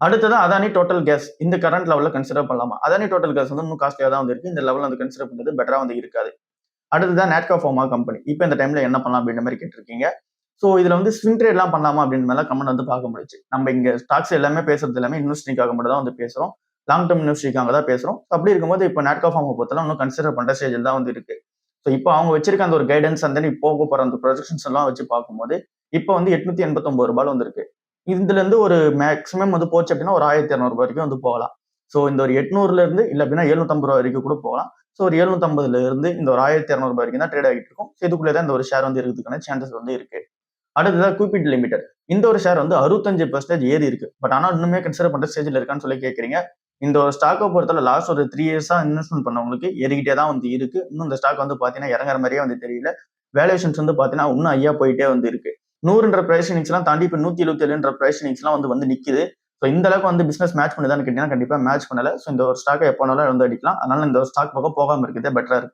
அடுத்தது Adani total case இந்த current லெவலில் கன்சிடர் பண்ணலாமா? அதானி டோட்டல் கேஸ் வந்து இன்னும் காஸ்ட்லியாக தான் வந்து இருக்கு. இந்த லெவலில் வந்து கன்சிடர் பண்ணுறது பெட்டராக வந்து இருக்காது. அடுத்ததான் நேட்கோ ஃபார்மா கம்பெனி. இப்போ இந்த டைம்ல என்ன பண்ணலாம் அப்படின்ற மாதிரி கேட்டிருக்கீங்க. ஸோ இதுல வந்து ஸ்விங் ட்ரேட்லாம் பண்ணலாமா அப்படின்ற மாதிரி கமெண்ட் வந்து பார்க்க முடிச்சு. நம்ம இங்க ஸ்டாக்ஸ் எல்லாமே பேசுறது எல்லாமே இன்வெஸ்டிங்காக மட்டும் தான் வந்து பேசுறோம். லாங் டேர்ம் இன்வெஸ்டிங்காக தான் பேசுறோம். அப்படி இருக்கும்போது இப்போ நேட்கோ ஃபார்மை பொறுத்தலாம் இன்னும் கன்சிடர் பண்ற ஸ்டேஜில் தான் வந்து இருக்கு. ஸோ இப்போ அவங்க வச்சிருக்க அந்த ஒரு கைடன்ஸ் அந்த போக போற அந்த ப்ரொஜெக்ஷன்ஸ் எல்லாம் வச்சு பார்க்கும்போது இப்போ வந்து ரூ. 889 வந்து இருக்கு. இதுல இருந்து ஒரு மேக்ஸிமம் வந்து போச்சு அப்படின்னா ஒரு ரூ. 1200 வரைக்கும் வந்து போகலாம். ஸோ இந்த ஒரு 800ல இருந்து இல்ல அப்படின்னா ரூ. 750 வரைக்கும் கூட போகலாம். ஸோ ஒரு 750ல இருந்து இந்த ஒரு ரூ. 1200 வரைக்கும் தான் ட்ரேட் ஆகிட்டு இருக்கும். இதுக்குள்ளே தான் இந்த ஒரு ஷேர் வந்து இருக்கிறதுக்கான சான்சஸ் வந்து இருக்கு. அடுத்ததான் கூப்பிட் லிமிடெட். இந்த ஒரு ஷேர் வந்து 65% ஏறி இருக்கு. பட் ஆனால் இன்னுமே கன்சிடர் பண்ற ஸ்டேஜில் இருக்கான்னு சொல்லி கேட்குறீங்க. இந்த ஒரு ஸ்டாக்கை பொறுத்தவரை லாஸ்ட் ஒரு 3 இயர்ஸா இன்வெஸ்ட்மெண்ட் பண்ணவங்களுக்கு ஏறிக்கிட்டே தான் வந்து இருக்கு. இன்னும் இந்த ஸ்டாக் வந்து பாத்தீங்கன்னா இறங்குற மாதிரியே வந்து தெரியல. வேல்யூஷன்ஸ் வந்து பாத்தீங்கன்னா இன்னும் ஐயா போயிட்டே வந்து இருக்கு. 100ன்ற பிரைஸ் எல்லாம் தாண்டி இப்போ 177ன்ற பிரைஸ் எல்லாம் வந்து நிக்குது. ஸோ இந்த அளவுக்கு வந்து பிசினஸ் மேட்ச் பண்ணுதான்னு கேட்டீங்கன்னா கண்டிப்பா மேட்ச் பண்ணல. ஸோ இந்த ஒரு ஸ்டாக்கை எப்போ வேணாலும் வந்து அடிக்கலாம். அதனால இந்த ஒரு ஸ்டாக் பக்கம் போகாம இருக்கிறதே பெட்டரா இருக்கு.